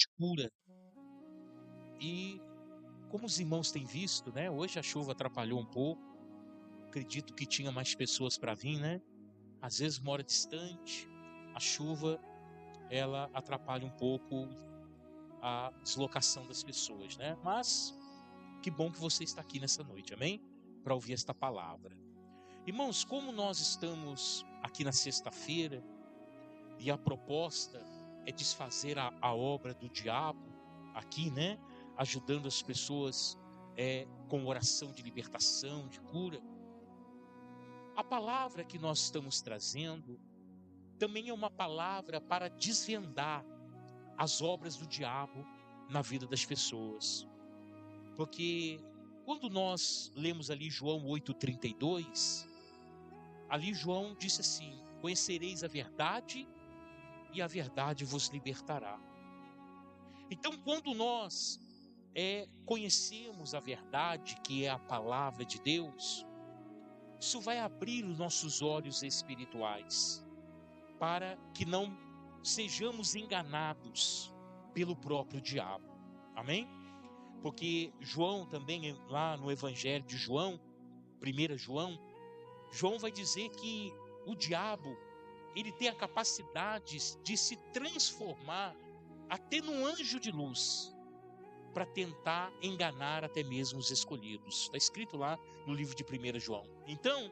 de cura. E como os irmãos têm visto, né? Hoje a chuva atrapalhou um pouco. Acredito que tinha mais pessoas para vir, né? Às vezes mora distante. A chuva, ela atrapalha um pouco a deslocação das pessoas, né? Mas que bom que você está aqui nessa noite, amém? Para ouvir esta palavra. Irmãos, como nós estamos aqui na sexta-feira e a proposta é desfazer a obra do diabo aqui, né? Ajudando as pessoas com oração de libertação, de cura. A palavra que nós estamos trazendo também é uma palavra para desvendar as obras do diabo na vida das pessoas. Porque quando nós lemos ali João 8,32, ali João disse assim: conhecereis a verdade e a verdade vos libertará. Então, quando nós conhecemos a verdade, que é a palavra de Deus, isso vai abrir os nossos olhos espirituais, para que não sejamos enganados pelo próprio diabo. Amém? Porque João também, lá no Evangelho de João, 1 João, João vai dizer que o diabo, ele tem a capacidade de se transformar até num anjo de luz, para tentar enganar até mesmo os escolhidos. Está escrito lá no livro de 1 João. Então,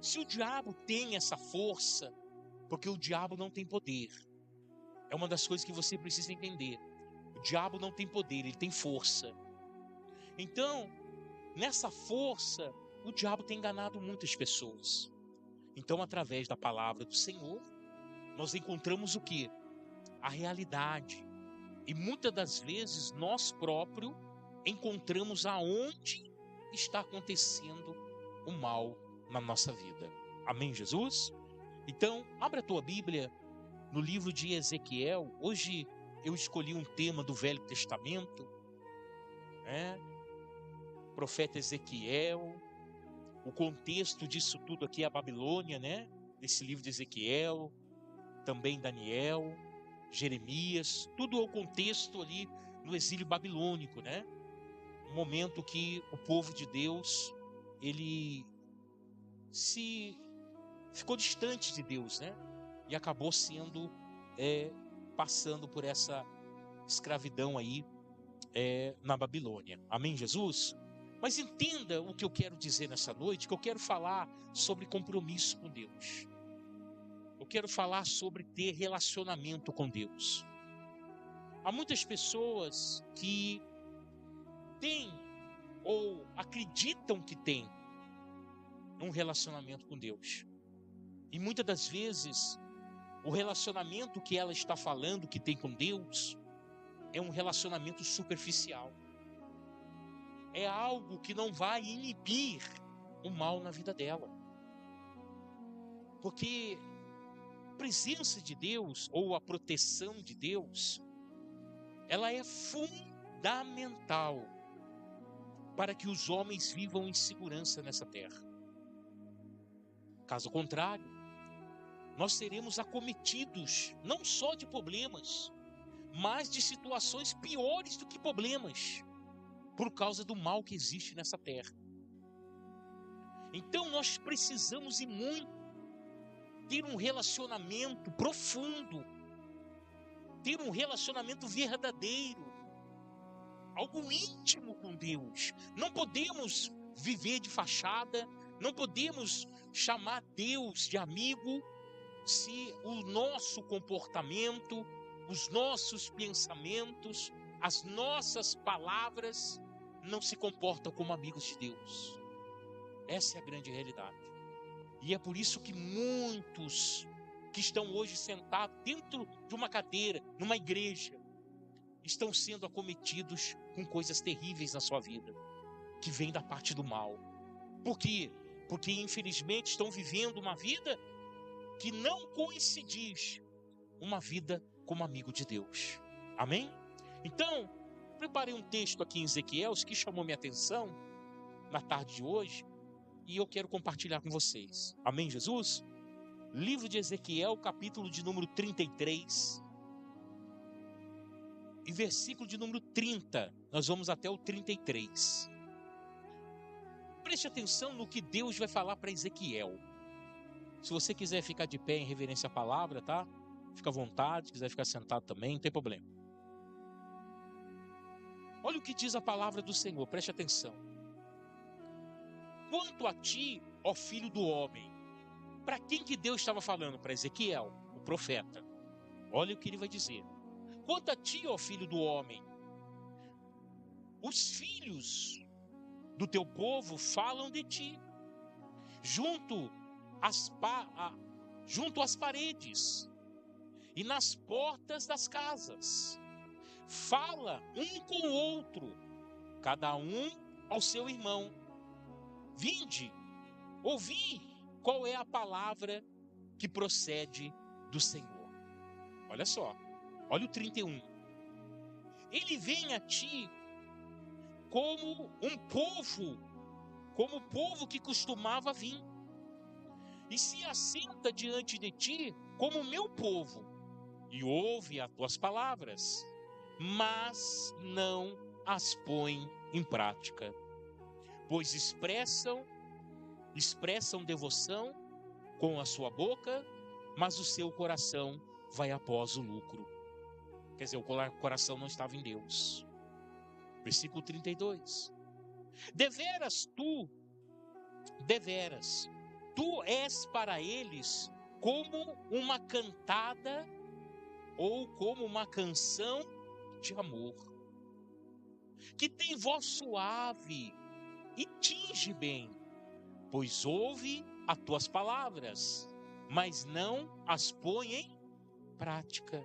se o diabo tem essa força, porque o diabo não tem poder, é uma das coisas que você precisa entender. O diabo não tem poder, ele tem força. Então, nessa força, o diabo tem enganado muitas pessoas. Então, através da palavra do Senhor, nós encontramos o quê? A realidade. E muitas das vezes nós próprios encontramos aonde está acontecendo o mal na nossa vida. Amém, Jesus? Então, abra a tua Bíblia no livro de Ezequiel. Hoje eu escolhi um tema do Velho Testamento, profeta Ezequiel. O contexto disso tudo aqui é a Babilônia, né? Desse livro de Ezequiel, também Daniel, Jeremias, tudo é o contexto ali no exílio babilônico, né? Um momento que o povo de Deus, ele ficou distante de Deus, né? E acabou passando por essa escravidão aí na Babilônia. Amém, Jesus? Mas entenda o que eu quero dizer nessa noite, que eu quero falar sobre compromisso com Deus. Eu quero falar sobre ter relacionamento com Deus. Há muitas pessoas que têm ou acreditam que têm um relacionamento com Deus. E muitas das vezes, o relacionamento que ela está falando que tem com Deus é um relacionamento superficial. É algo que não vai inibir o mal na vida dela. Porque a presença de Deus, ou a proteção de Deus, ela é fundamental para que os homens vivam em segurança nessa terra. Caso contrário, nós seremos acometidos não só de problemas, mas de situações piores do que problemas, por causa do mal que existe nessa terra. Então nós precisamos e muito ter um relacionamento profundo, ter um relacionamento verdadeiro, algo íntimo com Deus. Não podemos viver de fachada, não podemos chamar Deus de amigo se o nosso comportamento, os nossos pensamentos, as nossas palavras não se comportam como amigos de Deus. Essa é a grande realidade. E é por isso que muitos que estão hoje sentados dentro de uma cadeira, numa igreja, estão sendo acometidos com coisas terríveis na sua vida, que vêm da parte do mal. Por quê? Porque infelizmente estão vivendo uma vida que não coincide uma vida como amigo de Deus. Amém? Então, preparei um texto aqui em Ezequiel que chamou minha atenção na tarde de hoje e eu quero compartilhar com vocês. Amém, Jesus? Livro de Ezequiel, capítulo de número 33. e versículo de número 30, nós vamos até o 33. Preste atenção no que Deus vai falar para Ezequiel. Se você quiser ficar de pé em reverência à palavra, tá? Fica à vontade, se quiser ficar sentado também, não tem problema. Olha o que diz a palavra do Senhor, preste atenção. Quanto a ti, ó filho do homem, para quem que Deus estava falando? Para Ezequiel, o profeta. Olha o que ele vai dizer. Quanto a ti, ó filho do homem, os filhos do teu povo falam de ti, junto às paredes e nas portas das casas. Fala um com o outro, cada um ao seu irmão. Vinde, ouvi qual é a palavra que procede do Senhor. Olha só, olha o 31. Ele vem a ti como o povo que costumava vir, e se assenta diante de ti como o meu povo, e ouve as tuas palavras, mas não as põe em prática, pois expressam devoção com a sua boca, mas o seu coração vai após o lucro. Quer dizer, o coração não estava em Deus. Versículo 32. Deveras, tu és para eles como uma cantada ou como uma canção de amor, que tem voz suave e tinge bem, pois ouve as tuas palavras, mas não as põe em prática.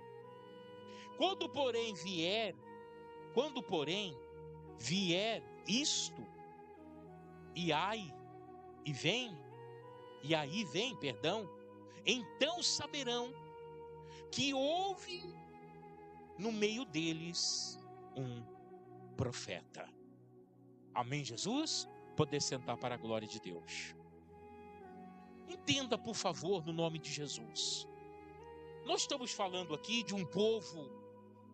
Quando porém vier isto, e aí vem, então saberão que houve no meio deles um profeta. Amém, Jesus? Poder sentar para a glória de Deus. Entenda, por favor, no nome de Jesus. Nós estamos falando aqui de um povo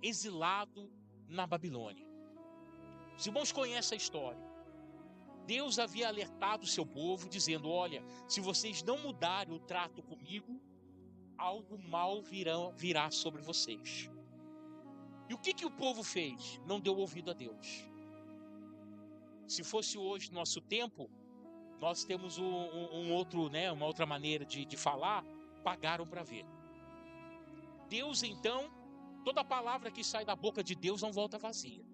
exilado na Babilônia. Os irmãos conhecem a história. Deus havia alertado o seu povo, dizendo: olha, se vocês não mudarem o trato comigo, algo mal virá sobre vocês. E o que o povo fez? Não deu ouvido a Deus. Se fosse hoje nosso tempo, nós temos uma outra maneira de falar, pagaram para ver. Deus, então, toda palavra que sai da boca de Deus não volta vazia.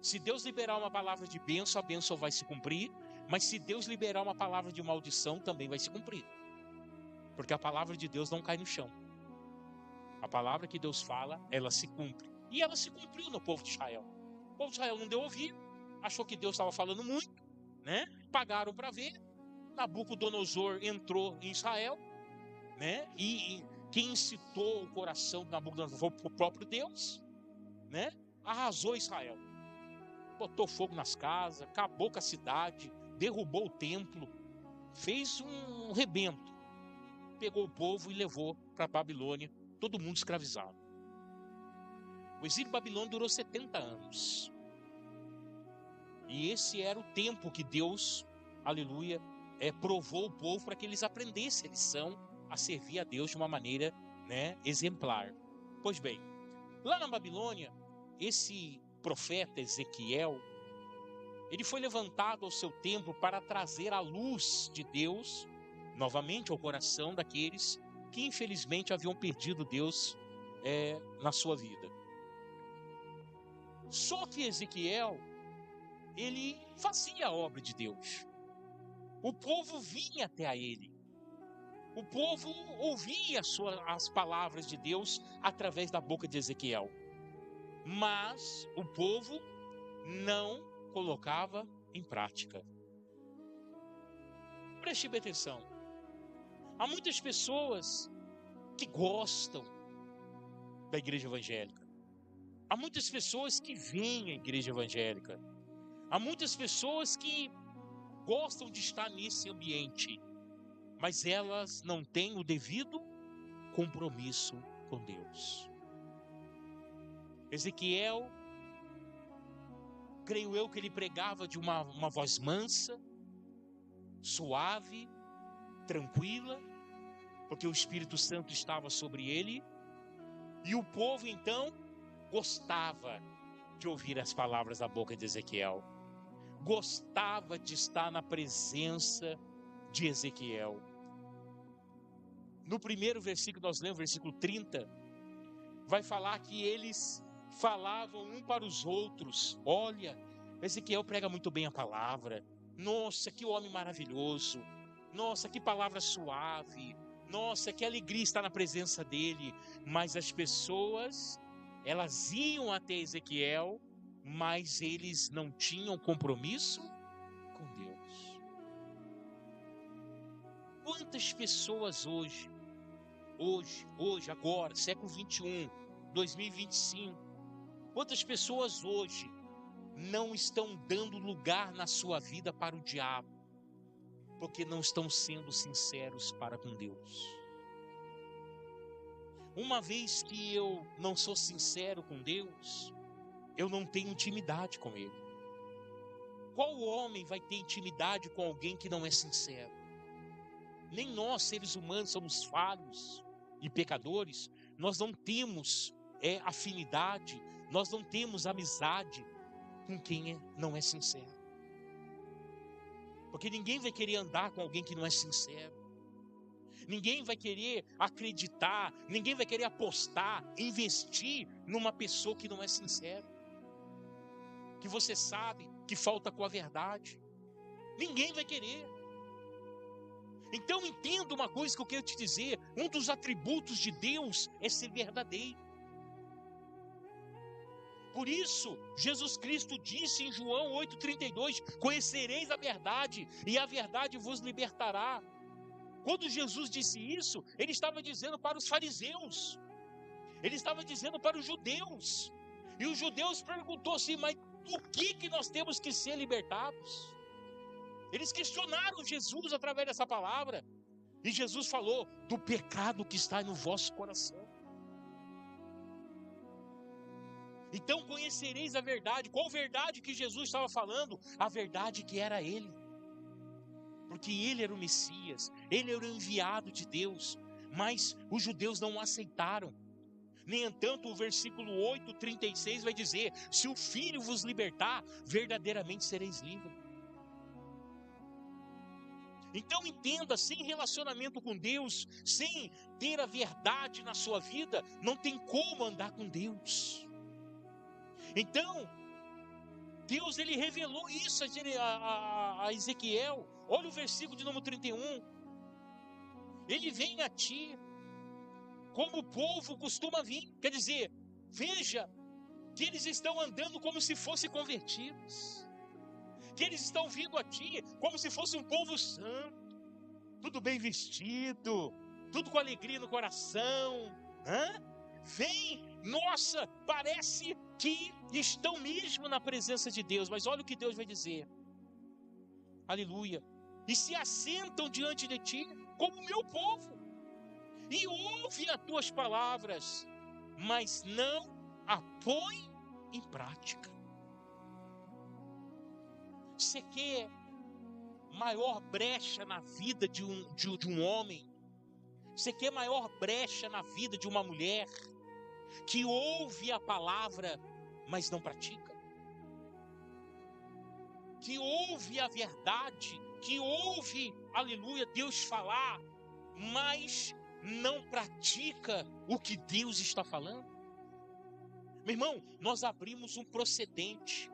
Se Deus liberar uma palavra de bênção, a bênção vai se cumprir. Mas se Deus liberar uma palavra de maldição, também vai se cumprir. Porque a palavra de Deus não cai no chão. A palavra que Deus fala, ela se cumpre. E ela se cumpriu no povo de Israel. O povo de Israel não deu ouvido, achou que Deus estava falando muito, né? Pagaram para ver. Nabucodonosor entrou em Israel, né? E quem incitou o coração de Nabucodonosor foi o próprio Deus, né? Arrasou Israel. Botou fogo nas casas, acabou com a cidade, derrubou o templo, fez um rebento. Pegou o povo e levou para a Babilônia, todo mundo escravizado. O exílio babilônico durou 70 anos. E esse era o tempo que Deus, aleluia, provou o povo para que eles aprendessem a lição a servir a Deus de uma maneira, né, exemplar. Pois bem, lá na Babilônia, esse profeta Ezequiel, ele foi levantado ao seu tempo para trazer a luz de Deus novamente ao coração daqueles que infelizmente haviam perdido Deus na sua vida. Só que Ezequiel, ele fazia a obra de Deus. O povo vinha até a ele. O povo ouvia as palavras de Deus através da boca de Ezequiel. Mas o povo não colocava em prática. Preste bem atenção. Há muitas pessoas que gostam da igreja evangélica. Há muitas pessoas que vêm à igreja evangélica. Há muitas pessoas que gostam de estar nesse ambiente, mas elas não têm o devido compromisso com Deus. Ezequiel, creio eu que ele pregava de uma voz mansa, suave, tranquila, porque o Espírito Santo estava sobre ele, e o povo então gostava de ouvir as palavras da boca de Ezequiel, gostava de estar na presença de Ezequiel. No primeiro versículo nós lemos, versículo 30, vai falar que eles falavam um para os outros: olha, Ezequiel prega muito bem a palavra, nossa, que homem maravilhoso, nossa, que palavra suave, nossa, que alegria estar na presença dele. Mas as pessoas, elas iam até Ezequiel, mas eles não tinham compromisso com Deus. Quantas pessoas hoje, agora, século 21, 2025, quantas pessoas hoje não estão dando lugar na sua vida para o diabo, porque não estão sendo sinceros para com Deus? Uma vez que eu não sou sincero com Deus, eu não tenho intimidade com Ele. Qual homem vai ter intimidade com alguém que não é sincero? Nem nós, seres humanos, somos falhos e pecadores. Nós não temos afinidade, nós não temos amizade com quem não é sincero. Porque ninguém vai querer andar com alguém que não é sincero. Ninguém vai querer acreditar, ninguém vai querer apostar, investir numa pessoa que não é sincera, que você sabe que falta com a verdade. Ninguém vai querer. Então entenda uma coisa que eu quero te dizer: um dos atributos de Deus é ser verdadeiro. Por isso, Jesus Cristo disse em João 8,32: conhecereis a verdade, e a verdade vos libertará. Quando Jesus disse isso, ele estava dizendo para os fariseus, ele estava dizendo para os judeus. E os judeus perguntou assim: mas por que nós temos que ser libertados? Eles questionaram Jesus através dessa palavra. E Jesus falou: do pecado que está no vosso coração. Então conhecereis a verdade. Qual verdade que Jesus estava falando? A verdade que era Ele. Porque Ele era o Messias, Ele era o enviado de Deus. Mas os judeus não o aceitaram. Nem entanto, o versículo 8:36 vai dizer: se o Filho vos libertar, verdadeiramente sereis livres. Então entenda, sem relacionamento com Deus, sem ter a verdade na sua vida, não tem como andar com Deus. Então, Deus ele revelou isso a Ezequiel. Olha o versículo de número 31. Ele vem a ti como o povo costuma vir. Quer dizer, veja que eles estão andando como se fossem convertidos, que eles estão vindo a ti como se fosse um povo santo, tudo bem vestido, tudo com alegria no coração. Vem, nossa, parece que estão mesmo na presença de Deus. Mas olha o que Deus vai dizer: aleluia, e se assentam diante de ti como meu povo, e ouvem as tuas palavras, mas não a põem em prática. Você quer maior brecha na vida de um homem? Você quer maior brecha na vida de uma mulher que ouve a palavra, mas não pratica? Que ouve a verdade, que ouve, aleluia, Deus falar, mas não pratica o que Deus está falando? Meu irmão, nós abrimos um procedente.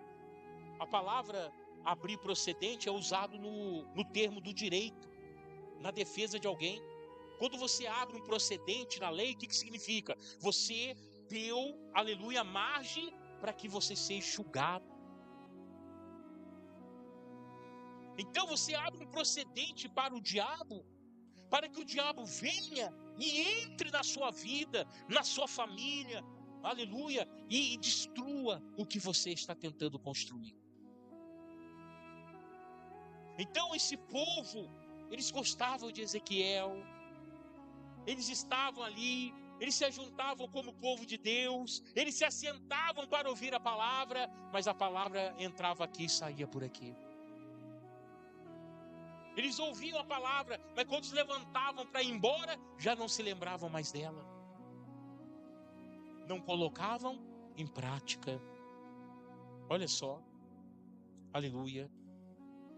A palavra abrir procedente é usado no termo do direito, na defesa de alguém. Quando você abre um procedente na lei, o que significa? Você deu, aleluia, margem para que você seja julgado. Então você abre um procedente para o diabo, para que o diabo venha e entre na sua vida, na sua família, aleluia, e destrua o que você está tentando construir. Então esse povo, eles gostavam de Ezequiel, eles estavam ali, eles se ajuntavam como povo de Deus, eles se assentavam para ouvir a palavra, mas a palavra entrava aqui e saía por aqui. Eles ouviam a palavra, mas quando se levantavam para ir embora, já não se lembravam mais dela. Não colocavam em prática. Olha só, aleluia.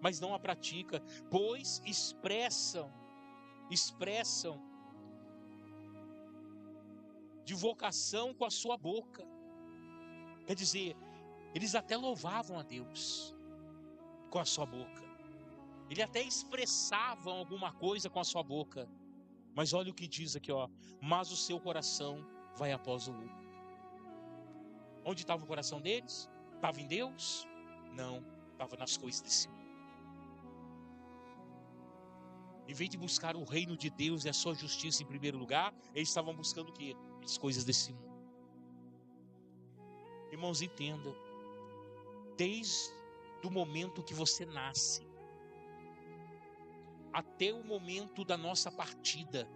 Mas não a pratica, pois expressam de vocação com a sua boca. Quer dizer, eles até louvavam a Deus com a sua boca. Eles até expressavam alguma coisa com a sua boca. Mas olha o que diz aqui, ó. Mas o seu coração vai após o lucro. Onde estava o coração deles? Estava em Deus? Não, estava nas coisas desse mundo. Em vez de buscar o reino de Deus e a sua justiça em primeiro lugar, eles estavam buscando o quê? As coisas desse mundo. Irmãos, entenda. Desde o momento que você nasce, até o momento da nossa partida,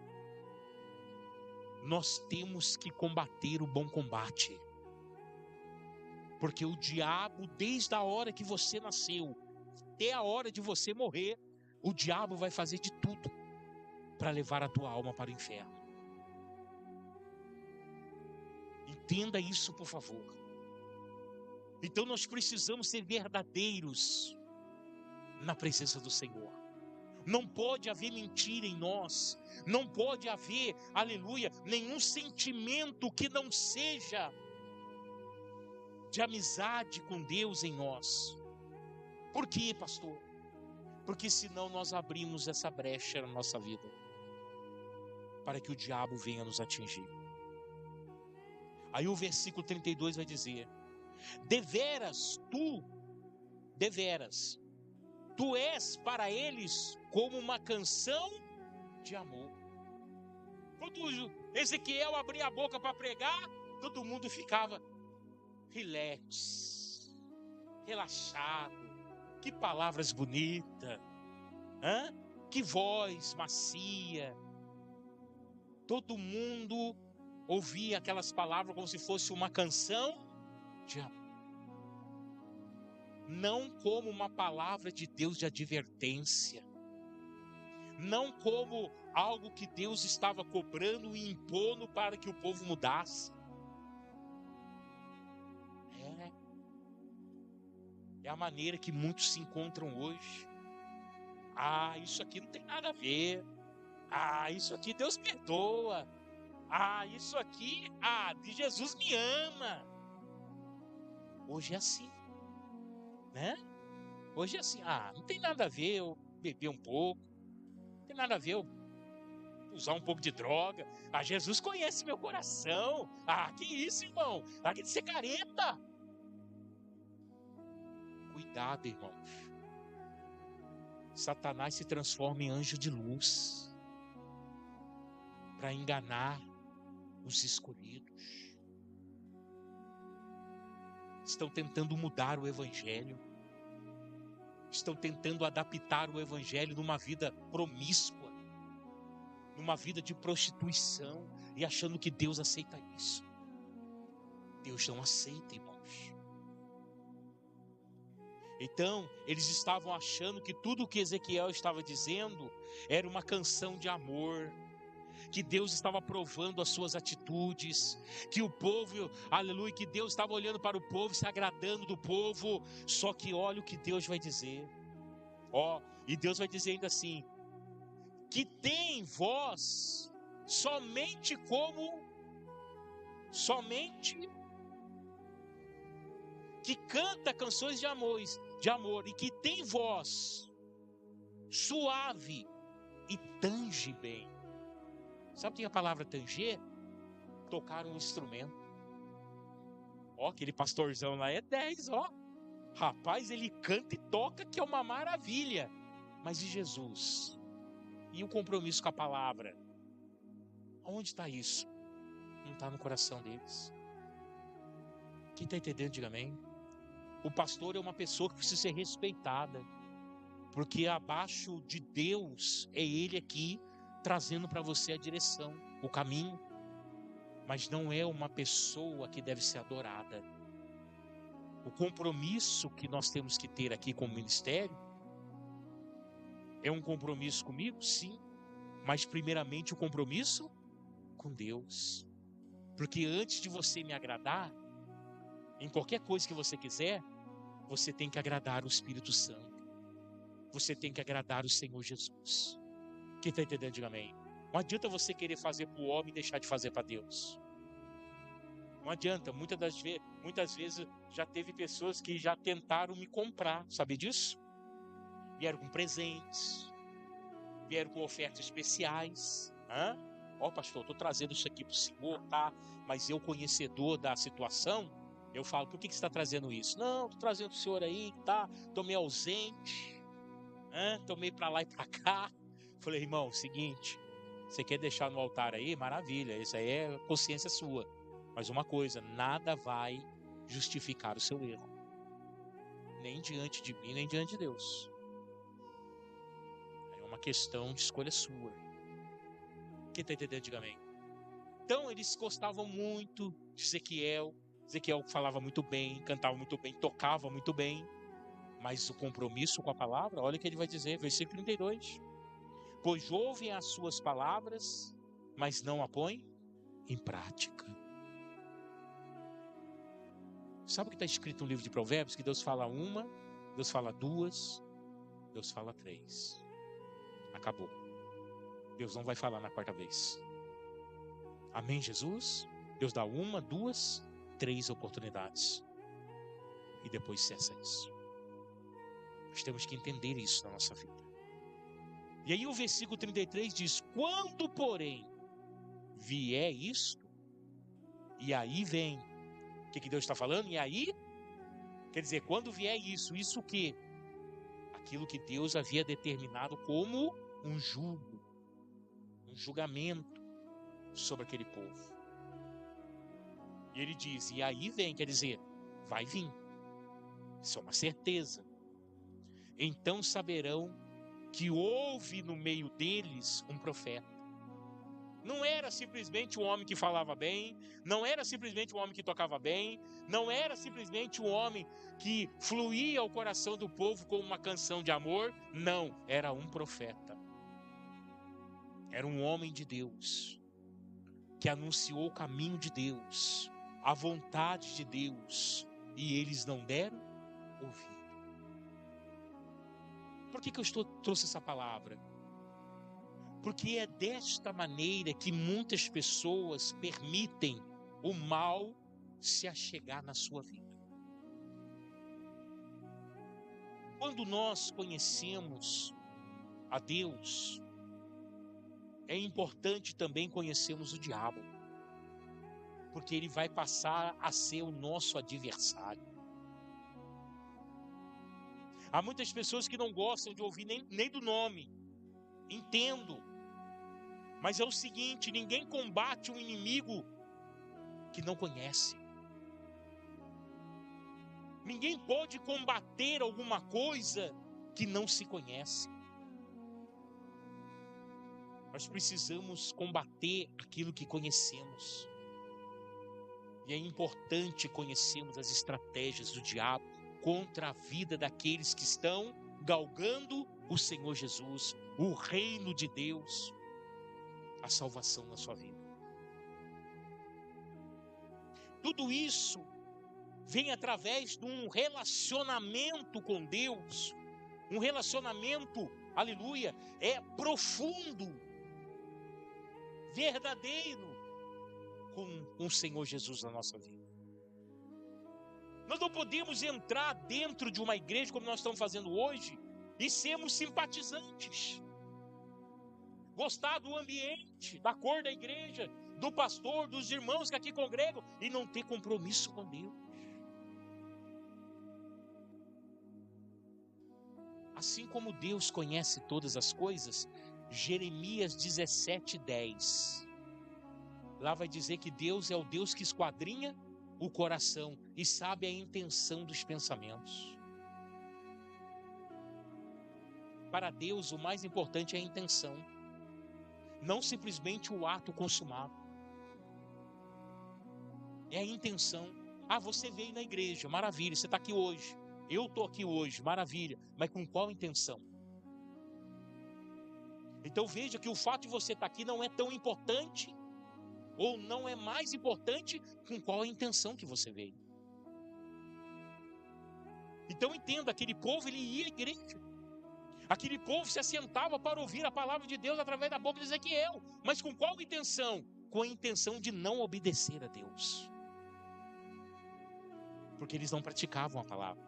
nós temos que combater o bom combate. Porque o diabo, desde a hora que você nasceu, até a hora de você morrer, o diabo vai fazer de tudo para levar a tua alma para o inferno. Entenda isso, por favor. Então nós precisamos ser verdadeiros na presença do Senhor. Não pode haver mentira em nós. Não pode haver, aleluia, nenhum sentimento que não seja de amizade com Deus em nós. Por quê, pastor? Porque senão nós abrimos essa brecha na nossa vida para que o diabo venha nos atingir. Aí o versículo 32 vai dizer: deveras, tu és para eles como uma canção de amor. Quando Ezequiel abria a boca para pregar, todo mundo ficava relax, relaxado. Que palavras bonitas, que voz macia. Todo mundo ouvia aquelas palavras como se fosse uma canção de amor. Não como uma palavra de Deus de advertência. Não como algo que Deus estava cobrando e impondo para que o povo mudasse. É a maneira que muitos se encontram hoje. Isso aqui não tem nada a ver. Isso aqui Deus perdoa. Isso aqui, de Jesus me ama. Hoje é assim, né? Hoje é assim, não tem nada a ver eu beber um pouco. Não tem nada a ver eu usar um pouco de droga. Jesus conhece meu coração. Que isso, irmão? Larga de ser careta. Cuidado, irmãos. Satanás se transforma em anjo de luz para enganar os escolhidos. Estão tentando mudar o evangelho. Estão tentando adaptar o evangelho numa vida promíscua, numa vida de prostituição, e achando que Deus aceita isso. Deus não aceita, irmãos. Então, eles estavam achando que tudo o que Ezequiel estava dizendo era uma canção de amor, que Deus estava provando as suas atitudes, que o povo, aleluia, que Deus estava olhando para o povo, se agradando do povo. Só que olha o que Deus vai dizer. E Deus vai dizer ainda assim: que tem voz somente que canta canções de amor, e que tem voz suave e tange bem. Sabe o que é a palavra tanger? Tocar um instrumento. Aquele pastorzão lá é 10, Rapaz, ele canta e toca, que é uma maravilha. Mas e Jesus? E o compromisso com a palavra? Onde está isso? Não está no coração deles. Quem está entendendo, diga amém. O pastor é uma pessoa que precisa ser respeitada, porque abaixo de Deus é Ele aqui trazendo para você a direção, o caminho. mas não é uma pessoa que deve ser adorada. O compromisso que nós temos que ter aqui como ministério é um compromisso comigo, sim, mas primeiramente o compromisso com Deus. Porque antes de você me agradar, em qualquer coisa que você quiser, você tem que agradar o Espírito Santo. Você tem que agradar o Senhor Jesus. Quem está entendendo, diga amém. Não adianta você querer fazer para o homem e deixar de fazer para Deus. Não adianta, muitas vezes já teve pessoas que já tentaram me comprar, sabe disso? Vieram com presentes, vieram com ofertas especiais. Ó, pastor, estou trazendo isso aqui para o senhor, tá? Mas eu, conhecedor da situação, eu falo, por que você está trazendo isso? Não, estou trazendo o senhor aí, tá? Estou meio ausente, estou meio para lá e para cá. Falei, irmão, seguinte, você quer deixar no altar aí? Maravilha, isso aí é consciência sua. Mas uma coisa, nada vai justificar o seu erro. Nem diante de mim, nem diante de Deus. É uma questão de escolha sua. Quem está entendendo, diga amém. Então eles gostavam muito de Ezequiel. Ezequiel falava muito bem, cantava muito bem, tocava muito bem. Mas o compromisso com a palavra, olha o que ele vai dizer, versículo 32. Pois ouvem as suas palavras, mas não a põem em prática. Sabe o que está escrito no livro de Provérbios? Que Deus fala uma, Deus fala duas, Deus fala três. Acabou. Deus não vai falar na quarta vez. Amém, Jesus? Deus dá uma, duas, três oportunidades. E depois cessa isso. Nós temos que entender isso na nossa vida. E aí o versículo 33 diz, quando porém vier isto, e aí vem, o que Deus está falando? E aí, quer dizer, quando vier isso o quê? Aquilo que Deus havia determinado como um jugo, um julgamento sobre aquele povo. E ele diz, e aí vem, quer dizer, vai vir. Isso é uma certeza. Então saberão que houve no meio deles um profeta. Não era simplesmente um homem que falava bem, não era simplesmente um homem que tocava bem, não era simplesmente um homem que fluía ao coração do povo como uma canção de amor. Não, era um profeta. Era um homem de Deus, que anunciou o caminho de Deus, a vontade de Deus, e eles não deram ouvido. Por que eu trouxe essa palavra? Porque é desta maneira que muitas pessoas permitem o mal se achegar na sua vida. Quando nós conhecemos a Deus, é importante também conhecermos o diabo, porque ele vai passar a ser o nosso adversário. Há muitas pessoas que não gostam de ouvir nem do nome. Entendo. Mas é o seguinte, ninguém combate um inimigo que não conhece. Ninguém pode combater alguma coisa que não se conhece. Nós precisamos combater aquilo que conhecemos. E é importante conhecermos as estratégias do diabo contra a vida daqueles que estão galgando o Senhor Jesus, o reino de Deus, a salvação na sua vida. Tudo isso vem através de um relacionamento com Deus, um relacionamento, aleluia, profundo, verdadeiro com o Senhor Jesus na nossa vida. Nós não podemos entrar dentro de uma igreja como nós estamos fazendo hoje e sermos simpatizantes. Gostar do ambiente, da cor da igreja, do pastor, dos irmãos que aqui congregam e não ter compromisso com Deus. Assim como Deus conhece todas as coisas, Jeremias 17:10. Lá vai dizer que Deus é o Deus que esquadrinha o coração e sabe a intenção dos pensamentos. Para Deus, o mais importante é a intenção, não simplesmente o ato consumado. É a intenção. Ah, você veio na igreja, maravilha, você está aqui hoje. Eu estou aqui hoje, maravilha. Mas com qual intenção? Então veja que o fato de você estar aqui não é tão importante, ou não é mais importante, com qual a intenção que você veio. Então entenda, aquele povo, ele ia à igreja. Aquele povo se assentava para ouvir a palavra de Deus através da boca de Ezequiel. Mas com qual intenção? Com a intenção de não obedecer a Deus. Porque eles não praticavam a palavra.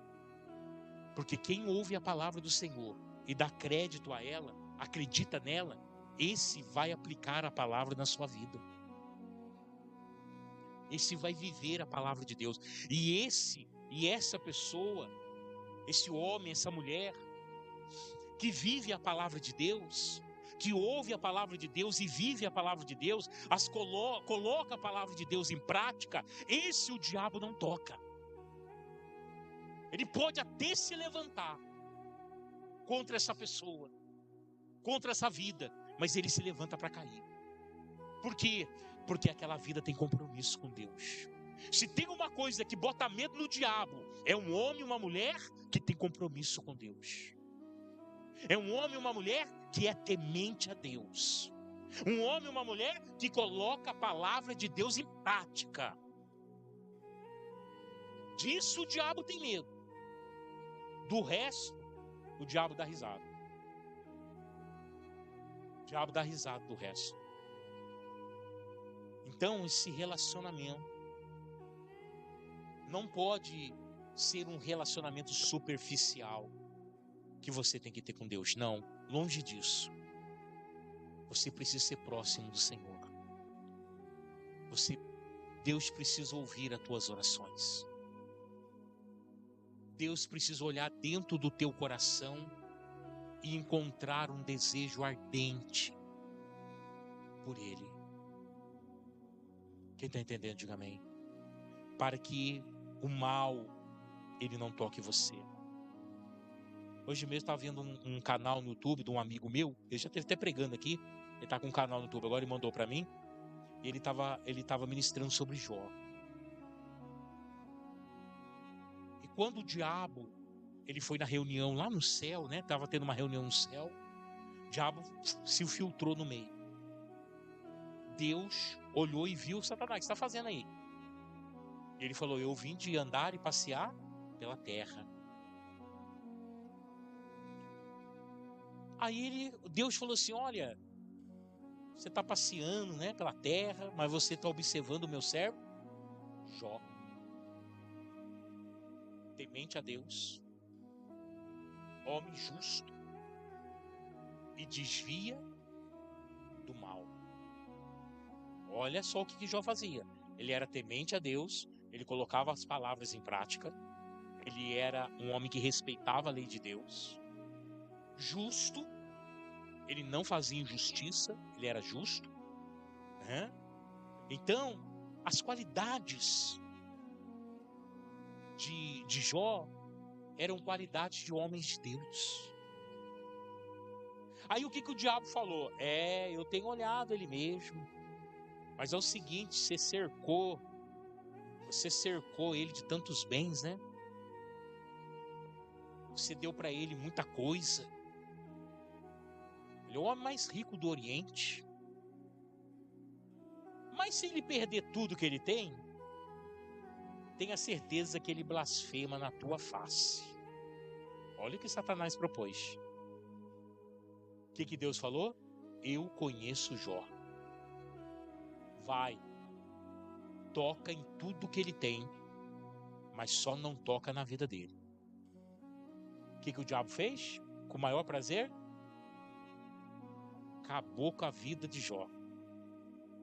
Porque quem ouve a palavra do Senhor e dá crédito a ela, acredita nela, esse vai aplicar a palavra na sua vida. Esse vai viver a palavra de Deus. E essa pessoa, esse homem, essa mulher, que vive a palavra de Deus, que ouve a palavra de Deus e vive a palavra de Deus, coloca a palavra de Deus em prática, esse o diabo não toca. Ele pode até se levantar contra essa pessoa, contra essa vida, mas ele se levanta para cair. Por quê? Porque aquela vida tem compromisso com Deus. Se tem uma coisa que bota medo no diabo, é um homem e uma mulher que tem compromisso com Deus. É um homem e uma mulher que é temente a Deus. Um homem e uma mulher que coloca a palavra de Deus em prática. Disso o diabo tem medo. Do resto, o diabo dá risada. O diabo dá risada do resto. Então, esse relacionamento não pode ser um relacionamento superficial que você tem que ter com Deus. Não, longe disso. Você precisa ser próximo do Senhor. Deus precisa ouvir as tuas orações. Deus precisa olhar dentro do teu coração e encontrar um desejo ardente por Ele. Quem está entendendo, diga amém. Para que o mal, ele não toque você. Hoje mesmo estava vendo um canal no YouTube de um amigo meu, ele já esteve até pregando aqui, ele está com um canal no YouTube, agora ele mandou para mim, e ele estava ministrando sobre Jó. E quando o diabo, ele foi na reunião lá no céu, né? Estava tendo uma reunião no céu, o diabo se infiltrou no meio. Deus olhou e viu: Satanás, o que você está fazendo aí? E ele falou: eu vim de andar e passear pela terra. Aí Deus falou assim: olha, você está passeando, né, pela terra, mas você está observando o meu servo Jó, temente a Deus, homem justo, e desvia do mal. Olha só o que Jó fazia. Ele era temente a Deus, ele colocava as palavras em prática, ele era um homem que respeitava a lei de Deus, justo, ele não fazia injustiça, ele era justo, né? Então, as qualidades de Jó eram qualidades de homens de Deus. Aí o que o diabo falou? Eu tenho olhado ele mesmo, mas é o seguinte, você cercou ele de tantos bens, né? Você deu para ele muita coisa. Ele é o homem mais rico do Oriente. Mas se ele perder tudo que ele tem, tenha certeza que ele blasfema na tua face. Olha o que Satanás propôs. O que Deus falou? Eu conheço Jó. Vai, toca em tudo que ele tem, mas só não toca na vida dele. O que o diabo fez? Com o maior prazer? Acabou com a vida de Jó.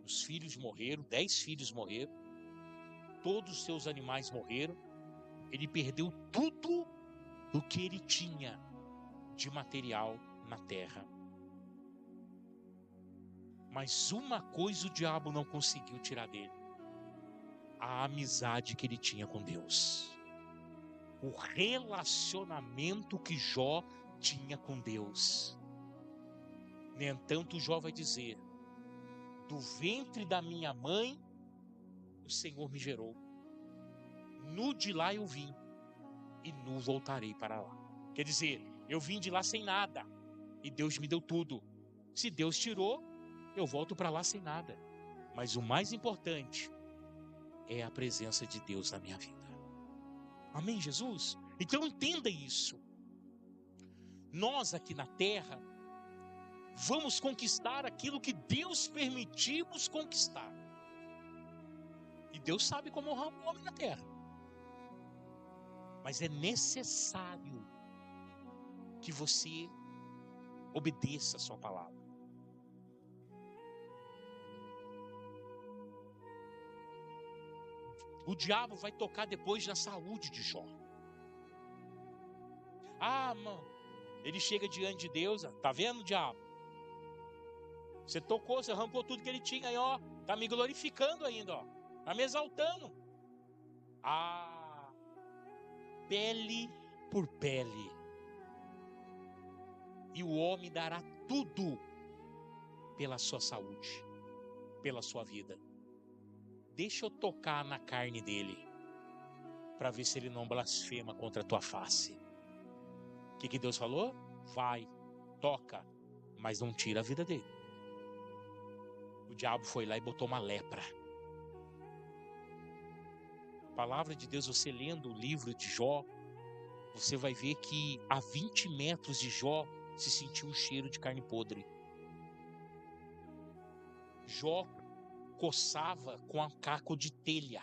Os filhos morreram, 10 filhos morreram, todos os seus animais morreram, ele perdeu tudo o que ele tinha de material na terra. Mas uma coisa o diabo não conseguiu tirar dele: a amizade que ele tinha com Deus. O relacionamento que Jó tinha com Deus. No entanto, Jó vai dizer: do ventre da minha mãe o Senhor me gerou. Nu de lá eu vim, e nu voltarei para lá. Quer dizer, eu vim de lá sem nada, e Deus me deu tudo. Se Deus tirou, eu volto para lá sem nada. Mas o mais importante é a presença de Deus na minha vida. Amém, Jesus? Então entenda isso. Nós aqui na terra vamos conquistar aquilo que Deus permitimos conquistar. E Deus sabe como honrar o homem na terra. Mas é necessário que você obedeça a sua palavra. O diabo vai tocar depois na saúde de Jó. Ah, mano, ele chega diante de Deus, tá vendo, diabo? Você tocou, você arrancou tudo que ele tinha aí, ó. Tá me glorificando ainda, ó. Tá me exaltando. Ah, pele por pele. E o homem dará tudo pela sua saúde, pela sua vida. Deixa eu tocar na carne dele, para ver se ele não blasfema contra a tua face. O que Deus falou? Vai, toca, mas não tira a vida dele. O diabo foi lá e botou uma lepra. A palavra de Deus, você lendo o livro de Jó, você vai ver que a 20 metros de Jó se sentiu um cheiro de carne podre. Jó coçava com um caco de telha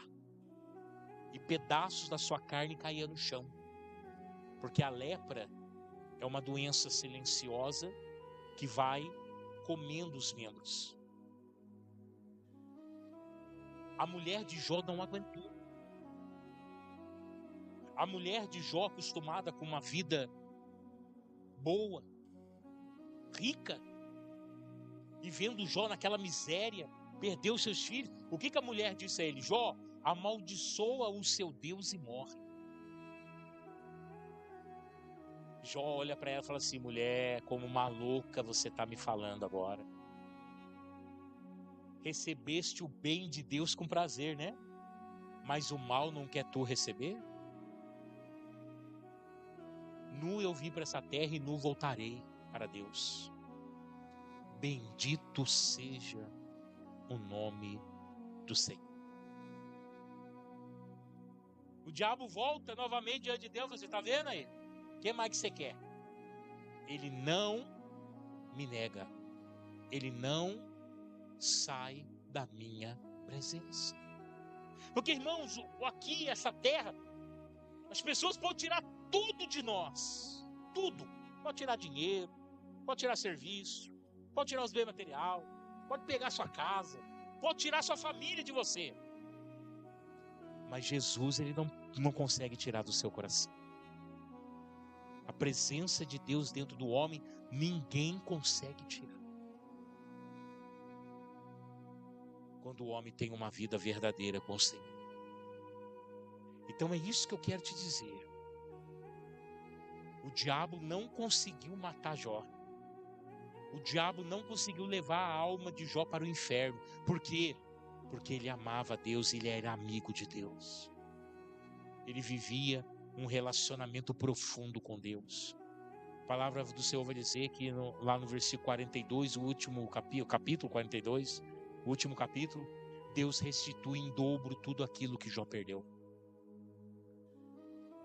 e pedaços da sua carne caíam no chão, porque a lepra é uma doença silenciosa que vai comendo os membros. A mulher de Jó não aguentou. A mulher de Jó, acostumada com uma vida boa, rica, e vendo Jó naquela miséria, perdeu seus filhos. O que a mulher disse a ele? Jó, amaldiçoa o seu Deus e morre. Jó olha para ela e fala assim: mulher, como uma louca você está me falando agora. Recebeste o bem de Deus com prazer, né? Mas o mal não quer tu receber? Nu eu vim para essa terra e nu voltarei para Deus. Bendito seja o nome do Senhor. O diabo volta novamente diante de Deus. Você está vendo aí? O que mais que você quer? Ele não me nega. Ele não sai da minha presença. Porque, irmãos, aqui, essa terra, as pessoas podem tirar tudo de nós. Tudo. Pode tirar dinheiro, pode tirar serviço, pode tirar os bens materiais, pode pegar sua casa, pode tirar sua família de você. Mas Jesus, ele não consegue tirar do seu coração. A presença de Deus dentro do homem, ninguém consegue tirar. Quando o homem tem uma vida verdadeira com o Senhor. Então é isso que eu quero te dizer. O diabo não conseguiu matar Jó. O diabo não conseguiu levar a alma de Jó para o inferno. Por quê? Porque ele amava Deus, ele era amigo de Deus. Ele vivia um relacionamento profundo com Deus. A palavra do Senhor vai dizer que lá no versículo 42, o último capítulo 42, o último capítulo, Deus restitui em dobro tudo aquilo que Jó perdeu.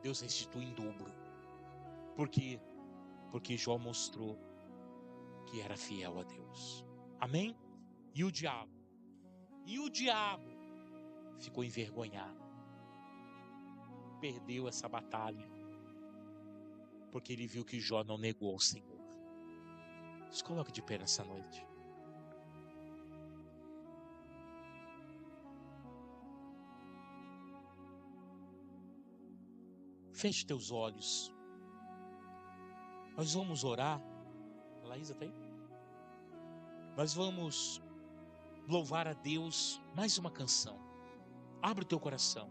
Deus restitui em dobro. Por quê? Porque Jó mostrou que era fiel a Deus. Amém? E o diabo? E o diabo ficou envergonhado. Perdeu essa batalha. Porque ele viu que Jó não negou ao Senhor. Se coloque de pé nessa noite. Feche teus olhos. Nós vamos orar. A Laísa está aí? Nós vamos louvar a Deus mais uma canção. Abre o teu coração.